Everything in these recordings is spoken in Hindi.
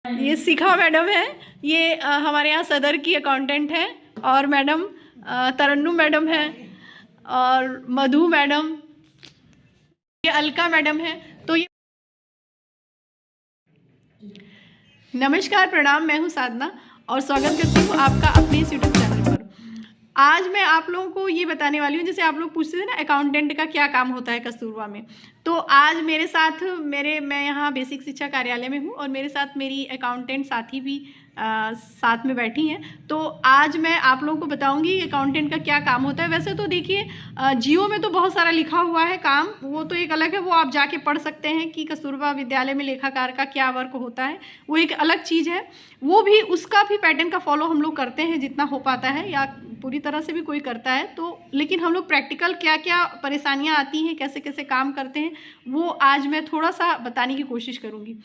ये शिखा मैडम है, ये हमारे यहाँ सदर की अकाउंटेंट है। और मैडम तरन्नुम मैडम है, और मधु मैडम, ये अलका मैडम है। तो ये नमस्कार, प्रणाम, मैं हूँ साधना और स्वागत करती हूँ आपका अपने इस यूट्यूब चैनल पर। आज मैं आप लोगों को ये बताने वाली हूँ, जैसे आप लोग पूछते थे ना अकाउंटेंट का क्या काम होता है कस्तूरबा में। तो आज मेरे साथ मैं यहाँ बेसिक शिक्षा कार्यालय में हूँ और मेरे साथ मेरी अकाउंटेंट साथी भी साथ में बैठी हैं। तो आज मैं आप लोगों को बताऊंगी अकाउंटेंट का क्या काम होता है। वैसे तो देखिए जियो में तो बहुत सारा लिखा हुआ है काम, वो तो एक अलग है, वो आप जाके पढ़ सकते हैं कि कस्तूरबा विद्यालय में लेखाकार का क्या वर्क होता है, वो एक अलग चीज़ है। वो भी उसका भी पैटर्न का फॉलो हम लोग करते हैं जितना हो पाता है, या पूरी तरह से भी कोई करता है तो, लेकिन हम लोग प्रैक्टिकल क्या क्या परेशानियां आती हैं, कैसे कैसे काम करते हैं, वो आज मैं थोड़ा सा बताने की कोशिश करूँगी।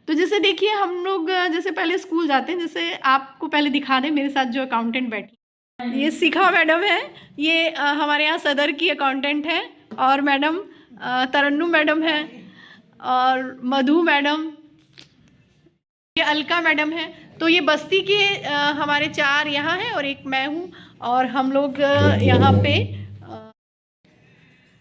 तो जैसे देखिए हम लोग जैसे पहले स्कूल जाते हैं, जैसे आपको पहले दिखा दें मेरे साथ जो अकाउंटेंट बैठी, ये शिखा मैडम है, ये हमारे यहाँ सदर की अकाउंटेंट है। और मैडम तरन्नुम मैडम है, और मधु मैडम, ये अलका मैडम है। तो ये बस्ती के हमारे 4 यहाँ हैं और एक मैं हूँ, और हम लोग यहाँ पे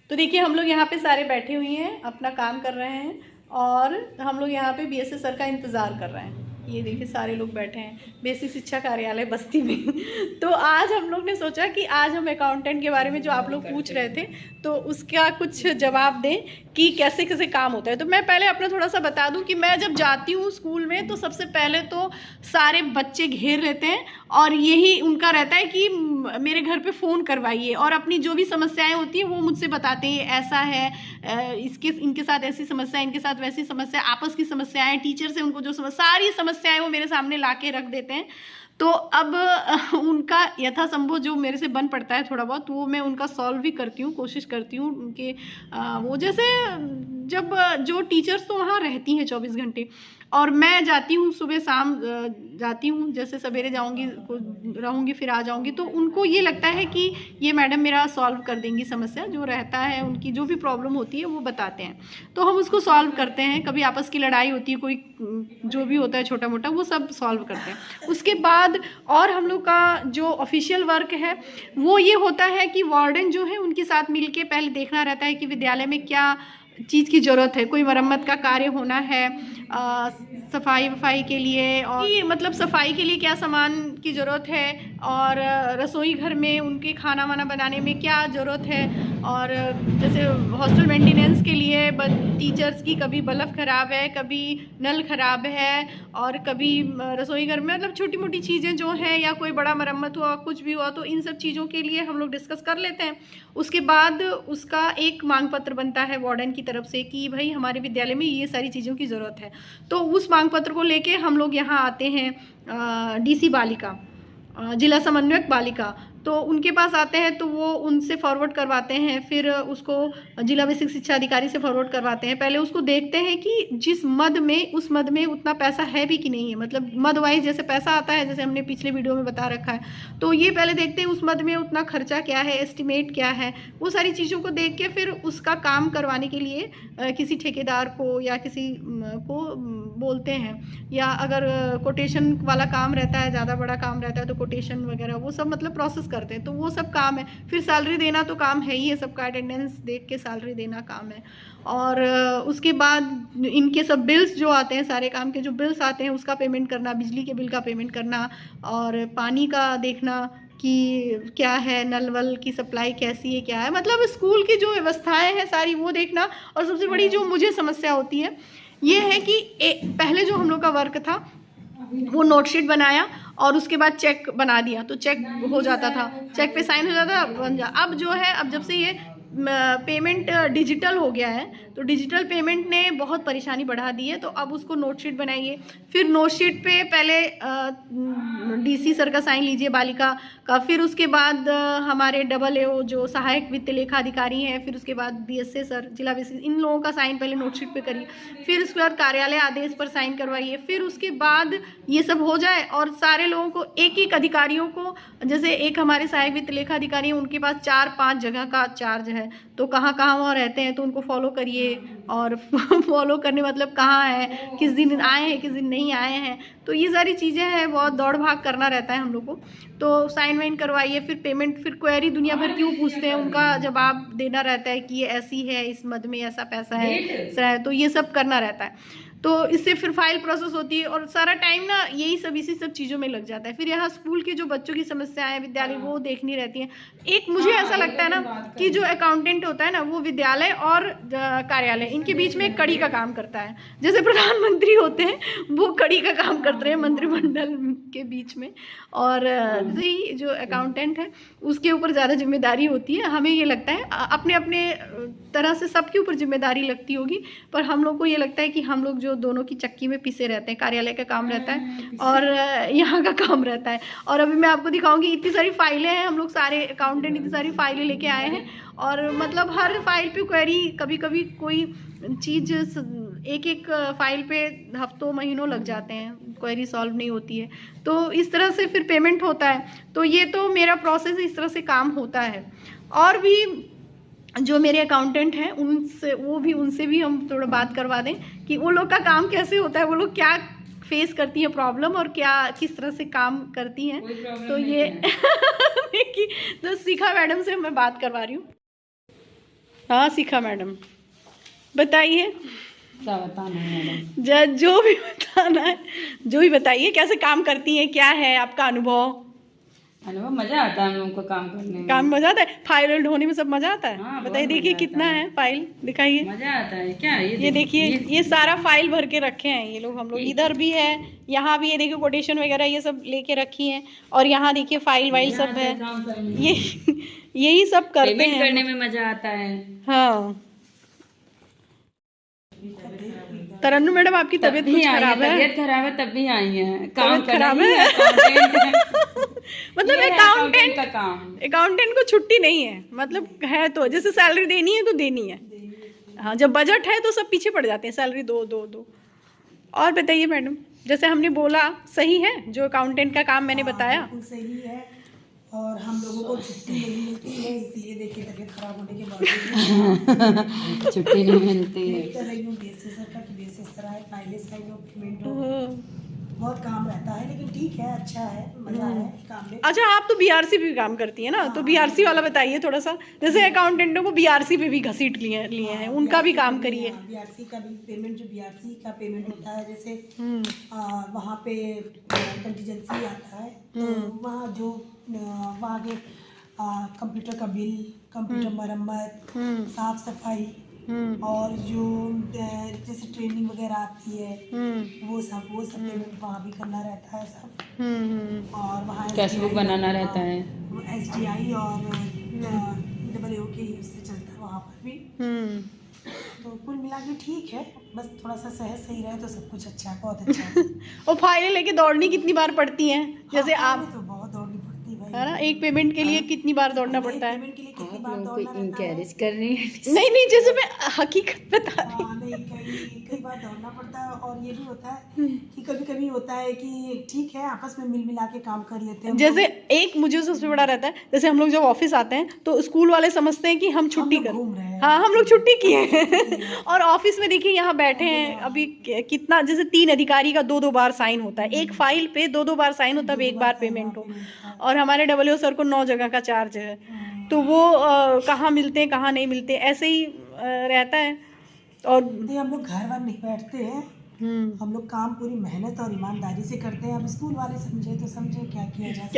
तो देखिए हम लोग यहाँ पे सारे बैठे हुए हैं, अपना काम कर रहे हैं, और हम लोग यहाँ पे बीएसए सर का इंतज़ार कर रहे हैं। ये देखिए सारे लोग बैठे हैं बेसिक शिक्षा कार्यालय बस्ती में। तो आज हम लोग ने सोचा कि आज हम अकाउंटेंट के बारे में जो आप लोग पूछ रहे थे तो उसका कुछ जवाब दें कि कैसे कैसे काम होता है। तो मैं पहले अपना थोड़ा सा बता दूं कि मैं जब जाती हूँ स्कूल में तो सबसे पहले तो सारे बच्चे घेर लेते हैं और यही उनका रहता है कि मेरे घर पे फ़ोन करवाइए, और अपनी जो भी समस्याएं होती हैं वो मुझसे बताते हैं, ऐसा है, इनके साथ ऐसी समस्या, इनके साथ वैसी समस्या, आपस की समस्याएं, टीचर से उनको जो सारी समस्याएं वो मेरे सामने ला के रख देते हैं। तो अब उनका यथासंभव जो मेरे से बन पड़ता है थोड़ा बहुत, वो मैं उनका सॉल्व भी करती हूँ, कोशिश करती हूँ उनके वो जैसे जब जो टीचर्स तो वहाँ रहती हैं 24 घंटे, और मैं जाती हूँ सुबह शाम जाती हूँ, जैसे सवेरे जाऊँगी रहूँगी फिर आ जाऊँगी, तो उनको ये लगता है कि ये मैडम मेरा सॉल्व कर देंगी समस्या जो रहता है, उनकी जो भी प्रॉब्लम होती है वो बताते हैं, तो हम उसको सॉल्व करते हैं। कभी आपस की लड़ाई होती है, कोई जो भी होता है छोटा मोटा, वो सब सॉल्व करते हैं। उसके बाद और हम लोग का जो ऑफिशियल वर्क है वो ये होता है कि वार्डन जो है उनके साथ मिलके पहले देखना रहता है कि विद्यालय में क्या चीज़ की ज़रूरत है, कोई मरम्मत का कार्य होना है, सफाई वफाई के लिए, और मतलब सफाई के लिए क्या सामान की ज़रूरत है, और रसोई घर में उनके खाना वाना बनाने में क्या ज़रूरत है, और जैसे हॉस्टल मेंटेनेंस के लिए टीचर्स की कभी बल्ब ख़राब है, कभी नल ख़राब है, और कभी रसोई घर में मतलब छोटी मोटी चीज़ें जो हैं, या कोई बड़ा मरम्मत हुआ, कुछ भी हुआ, तो इन सब चीज़ों के लिए हम लोग डिस्कस कर लेते हैं। उसके बाद उसका एक मांग पत्र बनता है वार्डन की तरफ से कि भाई हमारे विद्यालय में ये सारी चीज़ों की ज़रूरत है, तो उस मांग पत्र को लेके हम लोग यहाँ आते हैं डीसी बालिका, जिला समन्वयक बालिका, तो उनके पास आते हैं, तो वो उनसे फॉरवर्ड करवाते हैं, फिर उसको जिला बेसिक शिक्षा अधिकारी से फॉरवर्ड करवाते हैं। पहले उसको देखते हैं कि जिस मद में, उस मद में उतना पैसा है भी कि नहीं है, मतलब मद वाइज जैसे पैसा आता है, जैसे हमने पिछले वीडियो में बता रखा है, तो ये पहले देखते हैं उस मद में उतना खर्चा क्या है, एस्टिमेट क्या है, वो सारी चीज़ों को देख के फिर उसका काम करवाने के लिए किसी ठेकेदार को या किसी को बोलते हैं, या अगर कोटेशन वाला काम रहता है, ज़्यादा बड़ा काम रहता है तो कोटेशन वगैरह वो सब मतलब प्रोसेस करते हैं, तो वो सब काम है। फिर सैलरी देना तो काम है ही है, सबका अटेंडेंस देख के सैलरी देना काम है। और उसके बाद इनके सब बिल्स जो आते हैं, सारे काम के जो बिल्स आते हैं उसका पेमेंट करना, बिजली के बिल का पेमेंट करना, और पानी का देखना कि क्या है, नल वल की सप्लाई कैसी है, क्या है, मतलब स्कूल की जो व्यवस्थाएं हैं सारी वो देखना। और सबसे बड़ी जो मुझे समस्या होती है ये है कि पहले जो हम लोग का वर्क था वो नोटशीट बनाया और उसके बाद चेक बना दिया, तो चेक हो जाता था, चेक पे साइन हो जाता बन जा। अब जो है, अब जब से ये पेमेंट डिजिटल हो गया है, तो डिजिटल पेमेंट ने बहुत परेशानी बढ़ा दी है, तो अब उसको नोटशीट बनाइए, फिर नोटशीट पे पहले डीसी सर का साइन लीजिए बालिका का, फिर उसके बाद हमारे AAO जो सहायक वित्त लेखा अधिकारी हैं, फिर उसके बाद बीएसए सर, जिला बेसिक, इन लोगों का साइन पहले नोटशीट पे करिए, फिर उसके बाद कार्यालय आदेश पर साइन करवाइए, फिर उसके बाद ये सब हो जाए और सारे लोगों को, एक एक अधिकारियों को, जैसे एक हमारे सहायक वित्त लेखा अधिकारी हैं, उनके पास 4-5 जगह का चार्ज है, तो कहाँ कहाँ वहाँ रहते हैं तो उनको फॉलो करिए, और फॉलो करने मतलब कहाँ है, किस दिन आए हैं, किस दिन नहीं आए हैं, तो ये सारी चीज़ें हैं, बहुत दौड़ भाग करना रहता है हम लोग को। तो साइन वाइन करवाइए, फिर पेमेंट, फिर क्वेरी दुनिया भर क्यों पूछते हैं, उनका जवाब देना रहता है कि ये ऐसी है, इस मद में ऐसा पैसा है, तो ये सब करना रहता है। तो इससे फिर फाइल प्रोसेस होती है और सारा टाइम ना यही सब इसी सब चीज़ों में लग जाता है। फिर यहाँ स्कूल के जो बच्चों की समस्याएं हैं विद्यालय वो देखनी रहती हैं। एक मुझे ऐसा लगता है ना कि जो अकाउंटेंट होता है ना वो विद्यालय और कार्यालय इनके बीच में एक कड़ी का काम करता है। जैसे प्रधानमंत्री होते हैं वो कड़ी का काम करते हैं मंत्रिमंडल के बीच में, और जैसे ही जो अकाउंटेंट है उसके ऊपर ज़्यादा जिम्मेदारी होती है। हमें ये लगता है अपने अपने तरह से सबके ऊपर जिम्मेदारी लगती होगी, पर हम लोग को ये लगता है कि हम लोग जो दोनों की चक्की में पिसे रहते हैं, कार्यालय का काम रहता है और यहाँ का काम रहता है। और अभी मैं आपको दिखाऊंगी, इतनी सारी फाइलें हैं, हम लोग सारे अकाउंटेंट इतनी सारी फाइलें लेके आए हैं और मतलब हर फाइल पे क्वेरी, कभी कभी कोई चीज़ एक एक फाइल पे हफ्तों महीनों लग जाते हैं, क्वेरी सॉल्व नहीं होती है, तो इस तरह से फिर पेमेंट होता है। तो ये तो मेरा प्रोसेस इस तरह से काम होता है। और भी जो मेरे अकाउंटेंट हैं उनसे भी हम थोड़ा बात करवा दें कि वो लोग का काम कैसे होता है, वो लोग क्या फेस करती है प्रॉब्लम और क्या किस तरह से काम करती हैं। तो ये तो शिखा मैडम से मैं बात करवा रही हूँ। हाँ शिखा मैडम बताइए, क्या बताना है मैडम? जो भी बताना है, जो भी बताइए, कैसे काम करती हैं, क्या है आपका अनुभव? मजा आता है हम लोगों को काम करने में। काम मजा आता है, फाइल ढोने में सब मजा आता है। हाँ, बताइए, देखिए कितना है फाइल, दिखाइए। मजा आता है क्या? ये देखिए, ये सारा फाइल भर के रखे हैं ये लोग, हम लोग इधर भी है, यहाँ भी ये देखिए कोटेशन वगैरह ये सब लेके रखी हैं, और यहाँ देखिए फाइल वाइल सब है, ये यही सब करते हैं, करने में मजा आता है। हाँ तरन्नुम मैडम आपकी तबीयत कुछ खराब है? तबीयत खराब है तब भी आई है, काम खराब है मतलब अकाउंटेंट का काम, अकाउंटेंट को छुट्टी नहीं है, मतलब है तो जैसे सैलरी देनी है तो देनी है। हाँ जब बजट है तो सब पीछे पड़ जाते हैं, सैलरी दो दो दो। और बताइए मैडम, जैसे हमने बोला सही है जो अकाउंटेंट का काम मैंने बताया? सही है, और हम लोगों को छुट्टी नहीं मिलती है, इसलिए देखिए तबीयत खराब होने के बाद छुट्टी नहीं मिलती है। कर रही हूँ बेसिस का कि बेसिस तरह है, फाइलें साइन हो, पेमेंट हो, बहुत काम रहता है, लेकिन ठीक है, अच्छा है, मजा है काम में। अच्छा आप तो बीआरसी भी काम करती है ना, तो बीआरसी वाला बताइए थोड़ा सा। जैसे अकाउंटेंटों को बीआरसी पे भी घसीट लिए हैं, उनका भी काम करिए। बीआरसी का भी पेमेंट, जो बीआरसी का पेमेंट होता है, जैसे वहाँ पे कंटीजेंसी आता है, तो वहाँ जो वहाँ के कंप्यूटर का बिल, कंप्यूटर मरम्मत, साफ सफाई, और जो जैसे ट्रेनिंग वगैरह आती है वो सब पेमेंट वहाँ भी करना रहता है सब। और वहाँ कैशबुक बनाना रहता है, SDI और AAO के उससे चलता है वहाँ पर भी। तो कुल मिला के ठीक है, बस थोड़ा सा सेहत सही रहे तो सब कुछ अच्छा है, बहुत अच्छा है। और फाइलें लेके दौड़नी कितनी बार पड़ती हैं? जैसे आप तो बहुत दौड़नी पड़ती है भाई, है ना, एक पेमेंट के लिए कितनी बार दौड़ना पड़ता है? पेमेंट के लिए कितनी बार दौड़ना रहता है? इनकरेज कर रही है। नहीं जैसे मैं हकीकत बता रही हूँ। नहीं, कई बार दौड़ना पड़ता है, और ये भी होता है कि कभी कभी होता है कि ठीक है आपस में मिल मिला के काम कर लेते हैं। जैसे एक मुझे सबसे बड़ा रहता है, जैसे हम लोग जब ऑफिस आते हैं तो स्कूल वाले समझते हैं कि हम छुट्टी कर घूम रहे हैं, हाँ हम लोग छुट्टी किए हैं और ऑफिस में देखिए यहाँ बैठे हैं अभी कितना, जैसे 3 अधिकारी का 2-2 बार साइन होता है, एक फाइल पे 2-2 बार साइन होता है, अब एक बार पेमेंट हो। और हमारे WO सर को 9 जगह का चार्ज है, तो वो कहाँ मिलते हैं कहाँ नहीं मिलते, ऐसे ही रहता है। और हम लोग घर वर नहीं बैठते हैं, हम लोग काम पूरी मेहनत और ईमानदारी से करते हैं। अब स्कूल वाले समझे तो समझे, क्या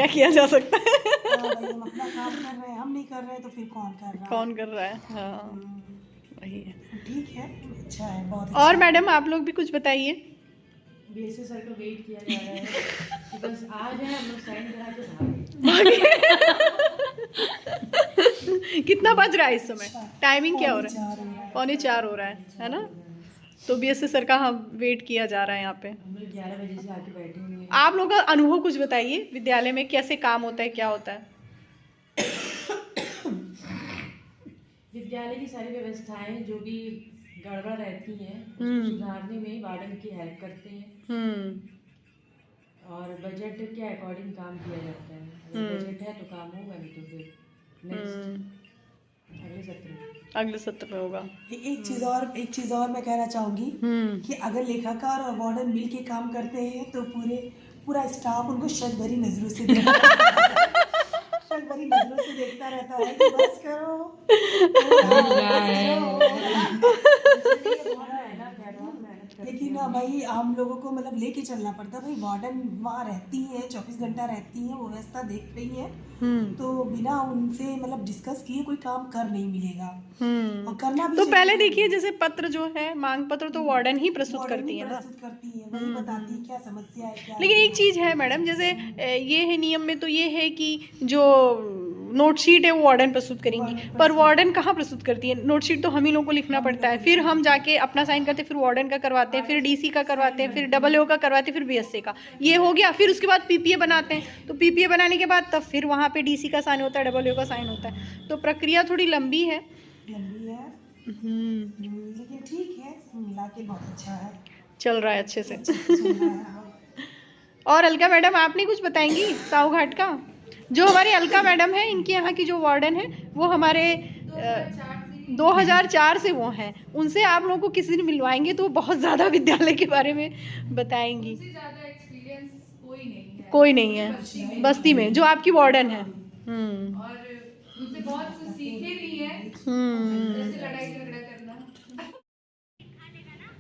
किया जा सकता है भाई, हम अपना काम कर रहे हैं, हम नहीं कर रहे हैं तो फिर कौन कर रहा है? हाँ वही है, ठीक है, अच्छा है, बहुत अच्छा। और मैडम आप लोग भी कुछ बताइए। बीएससी सर का वेट किया जा रहा है, बस आ जाए हम लोग साइन करा के भागे। कितना बज रहा है इस समय? टाइमिंग क्या हो रहा है? 3:45 हो रहा है ना? तो बीएससी सर का हम वेट किया जा रहा है यहाँ पे। हम लोग 11 बजे से आके बैठे हुए हैं। आप लोगों का अनुभव कुछ बताइए, विद्यालय में कैसे काम होता है, क्या होता है? विद्यालय की सारी व्यवस्थाएं जो भी गड़बड़ रहती हैं उसको सुधारने में वार्डन की हेल्प करते हैं, और बजट के अकॉर्डिंग काम किया जाता है। अगर बजट है तो काम होगा, नहीं तो फिर नेक्स्ट। अगले सत्र में होगा। एक चीज और मैं कहना चाहूंगी कि अगर लेखाकार और वार्डन मिल के काम करते हैं तो पूरा स्टाफ उनको शक भरी नजरों से देखता रहता है कि बस करो। लेकिन भाई हम लोगों को मतलब लेके चलना पड़ता है भाई। वार्डन वहाँ रहती है, 24 घंटा रहती है, वो व्यवस्था देख रही है, तो बिना उनसे मतलब डिस्कस किए कोई काम कर नहीं मिलेगा। और करना भी तो पहले देखिए जैसे पत्र जो है, मांग पत्र तो वार्डन ही प्रस्तुत करती है ना, वही बताती है क्या समस्या है क्या। लेकिन एक चीज है मैडम, जैसे ये है नियम में तो ये है कि जो नोटशीट है वो वार्डन प्रस्तुत करेंगी, पर वार्डन कहाँ प्रस्तुत करती है? नोटशीट तो हम ही लोगों को लिखना पड़ता है, फिर हम जाके अपना साइन करते हैं, फिर वार्डन का करवाते हैं, फिर डीसी का करवाते हैं, फिर AAO का करवाते हैं, फिर BSA का, ये हो गया। फिर उसके बाद PPA बनाते हैं, तो PPA बनाने के बाद तब फिर वहाँ पे DC का साइन होता है, AAO का साइन होता है, तो प्रक्रिया थोड़ी लंबी है। लेकिन ठीक है, मिला के बहुत अच्छा है, चल रहा है अच्छे से। चल रहा है। और अलका मैडम आप नहीं कुछ बताएंगी साहू घाट का? जो हमारी अलका मैडम है, इनके यहाँ की जो वार्डन है, वो हमारे 2004 से वो हैं, उनसे आप लोगों को किसी दिन मिलवाएंगे तो बहुत ज़्यादा विद्यालय के बारे में बताएंगी। कोई नहीं है बस्ती में जो आपकी वार्डन है। और मुझसे बहुत कुछ सीखे भी है, जैसे लड़ाई झगड़ा करना।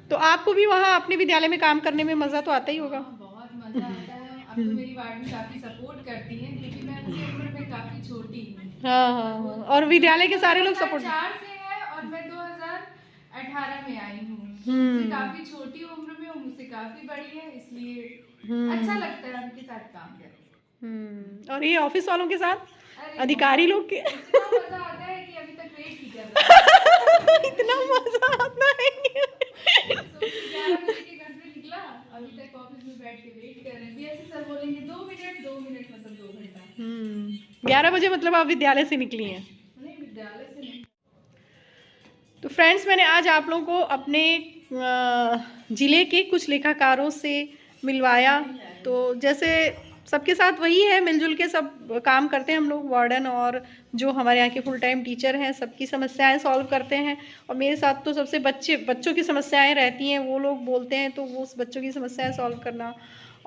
तो आपको भी वहाँ अपने विद्यालय में काम करने में मज़ा तो आता ही होगा? बहुत मजा आता है। अब तो मेरी वार्डन काफी सपोर्ट करती है, क्योंकि मैं उनसे उम्र में काफी छोटी हूँ। हाँ, और विद्यालय के सारे लोग सपोर्ट। 2004 से है और मैं 2018 में आई हूँ, मुझसे काफी छोटी उम्र में, वो मुझसे काफी बड़ी है, इसलिए अच्छा लगता है उनके साथ काम करके। और ये ऑफिस वालों के साथ, अधिकारी लोग के इतना मजा आता है कि अभी तक वेट ही कर रहा है। इतना मजा आता है। 11 बजे के घर से निकला, अभी तक ऑफिस में बैठ के वेट कर रहे हैं। BSc सर बोलेंगे 2 मिनट मतलब 2 घंटा। 11 बजे मतलब आप विद्यालय से निकली हैं? नहीं, विद्यालय से नहीं। तो फ्रेंड्स, मैंने आज आप लोगों को अपने ज़िले के कुछ लेखाकारों से मिलवाया। तो जैसे सबके साथ वही है, मिलजुल के सब काम करते हैं हम लोग, वार्डन और जो हमारे यहाँ के फुल टाइम टीचर हैं, सबकी समस्याएं सॉल्व करते हैं। और मेरे साथ तो सबसे बच्चों की समस्याएं रहती हैं, वो लोग बोलते हैं तो वो उस बच्चों की समस्याएं सॉल्व करना,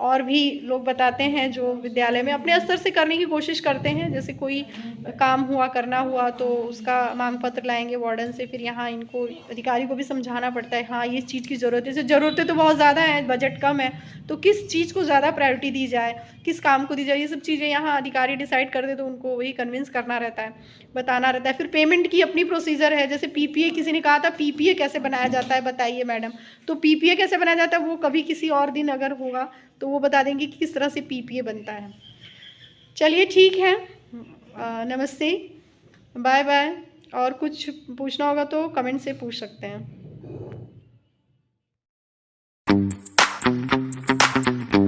और भी लोग बताते हैं जो विद्यालय में अपने स्तर से करने की कोशिश करते हैं। जैसे कोई काम करना हुआ तो उसका मांग पत्र लाएंगे वार्डन से, फिर यहाँ इनको अधिकारी को भी समझाना पड़ता है, हाँ ये चीज़ की ज़रूरत है, ज़रूरतें तो बहुत ज़्यादा हैं, बजट कम है, तो किस चीज़ को ज़्यादा प्रायोरिटी दी जाए, किस काम को दी जाए, ये सब चीज़ें यहाँ अधिकारी डिसाइड कर दे, तो उनको वही कन्विंस करना रहता है, बताना रहता है। फिर पेमेंट की अपनी प्रोसीजर है, जैसे PPA किसी ने कहा था PPA कैसे बनाया जाता है बताइए मैडम, तो PPA कैसे बनाया जाता है वो कभी किसी और दिन अगर होगा तो वो बता देंगे कि किस तरह से PPA बनता है। चलिए ठीक है, नमस्ते, बाय बाय। और कुछ पूछना होगा तो कमेंट से पूछ सकते हैं।